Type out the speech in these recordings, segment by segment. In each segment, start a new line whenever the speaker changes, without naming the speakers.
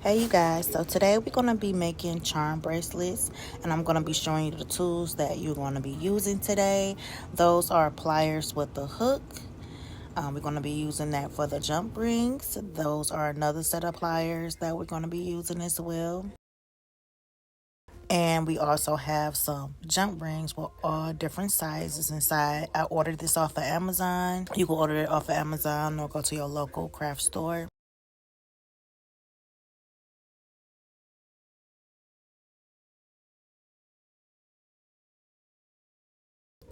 Hey you guys, so today we're going to be making charm bracelets, and I'm going to be showing you the tools that you're going to be using today. Those are pliers with the hook. We're going to be using that for the jump rings. Those are another set of pliers that we're going to be using as well. And we also have some jump rings with all different sizes inside. I ordered this off of Amazon. You can order it off of Amazon or go to your local craft store.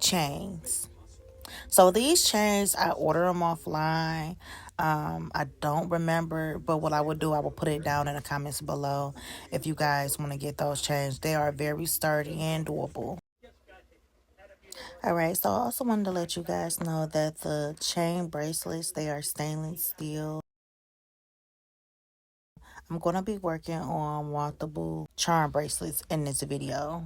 Chains. So these chains, I order them offline. I don't remember, but what I would do, I will put it down in the comments below if you guys want to get those chains. They are very sturdy and doable. All right, so I also wanted to let you guys know that the chain bracelets, they are stainless steel. I'm going to be working on multiple charm bracelets in this video.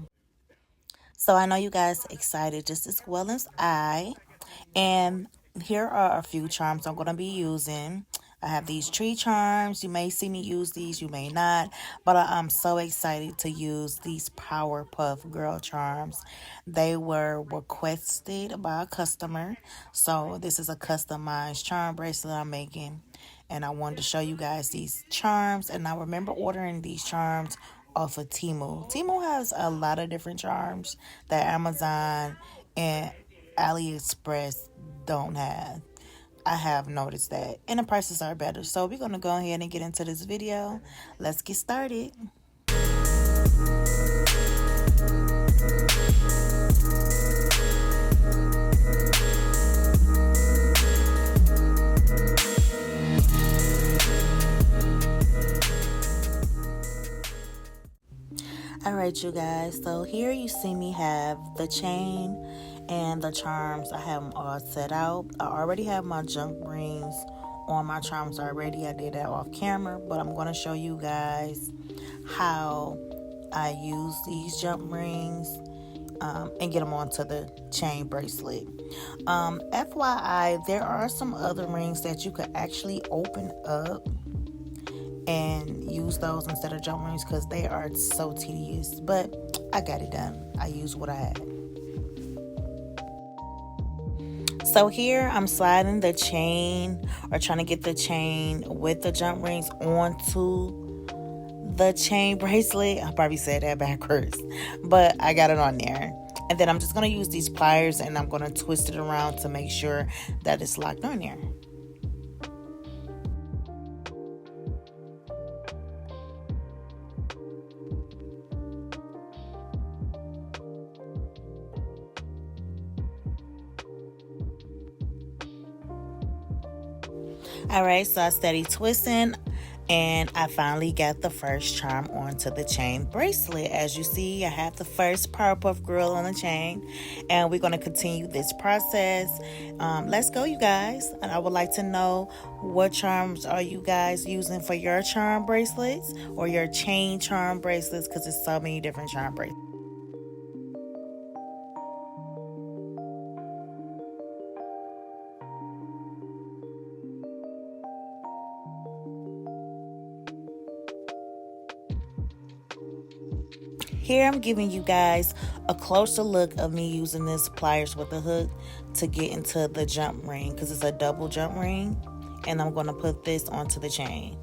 So I know you guys excited just as well as I. And here are a few charms I'm going to be using. I have these tree charms. You may see me use these, you may not. But I'm so excited to use these Powerpuff Girl charms. They were requested by a customer. So this is a customized charm bracelet I'm making. And I wanted to show you guys these charms. And I remember ordering these charms off of Temu. Temu has a lot of different charms that Amazon and AliExpress don't have. I have noticed that. And the prices are better. So we're going to go ahead and get into this video. Let's get started. Alright you guys, so here you see me have the chain and the charms. I have them all set out. I already have my jump rings on my charms already. I did that off camera, but I'm going to show you guys how I use these jump rings and get them onto the chain bracelet. FYI, there are some other rings that you could actually open up and use those instead of jump rings because they are so tedious, but I got it done. I used what I had. So here I'm sliding the chain, or trying to get the chain with the jump rings onto the chain bracelet. I probably said that backwards, but I got it on there. And then I'm just going to use these pliers and I'm going to twist it around to make sure that it's locked on there. Alright, so I started twisting and I finally got the first charm onto the chain bracelet. As you see, I have the first Powerpuff Girl on the chain, and we're going to continue this process. Let's go, you guys. And I would like to know, what charms are you guys using for your charm bracelets or your chain charm bracelets, because there's so many different charm bracelets. Here I'm giving you guys a closer look of me using this pliers with the hook to get into the jump ring, because it's a double jump ring, and I'm going to put this onto the chain.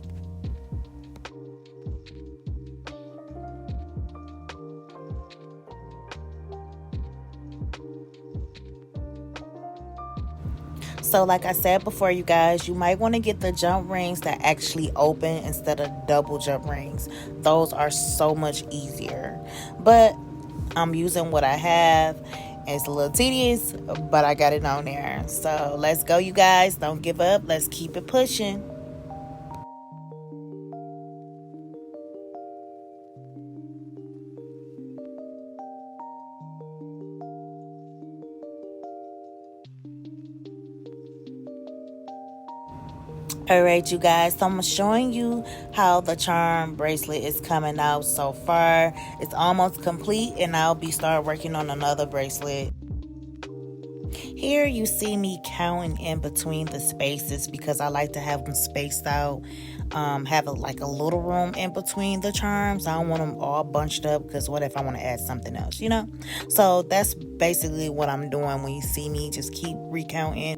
So like I said before, you guys, you might want to get the jump rings that actually open instead of double jump rings. Those are so much easier. But I'm using what I have. It's a little tedious, but I got it on there. So let's go, you guys. Don't give up. Let's keep it pushing. Alright you guys, so I'm showing you how the charm bracelet is coming out so far. It's almost complete, and I'll be start working on another bracelet. Here here you see me counting in between the spaces because I like to have them spaced out, have like a little room in between the charms. I don't want them all bunched up because what if I want to add something else, you know? So that's basically what I'm doing when you see me just keep recounting.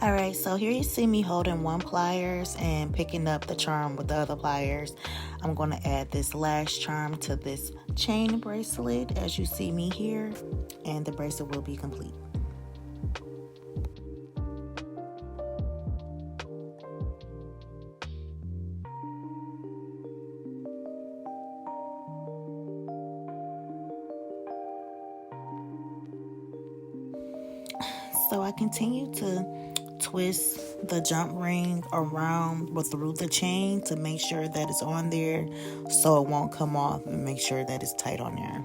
Alright, so here you see me holding one pliers and picking up the charm with the other pliers. I'm going to add this last charm to this chain bracelet as you see me here, and the bracelet will be complete. So I continue to twist the jump ring around or through the chain to make sure that it's on there so it won't come off, and make sure that it's tight on there.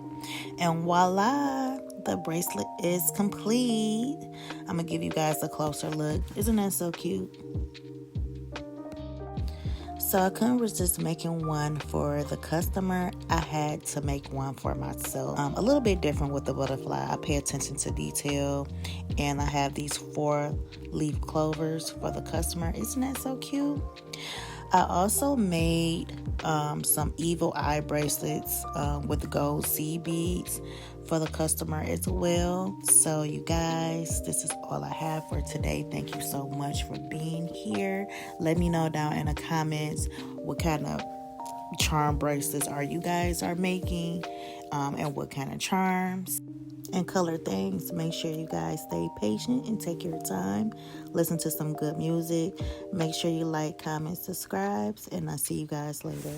And voila, the bracelet is complete. I'm gonna give you guys a closer look. Isn't that so cute? So I couldn't resist making one for the customer. I had to make one for myself. A little bit different with the butterfly. I pay attention to detail, and I have these 4-leaf clovers for the customer. Isn't that so cute? I also made some evil eye bracelets with gold seed beads for the customer as well. So you guys, this is all I have for today. Thank you so much for being here. Let me know down in the comments what kind of charm bracelets you guys are making, and what kind of charms and color things. Make sure you guys stay patient and take your time. Listen to some good music. Make sure you like, comment, subscribe, and I'll see you guys later.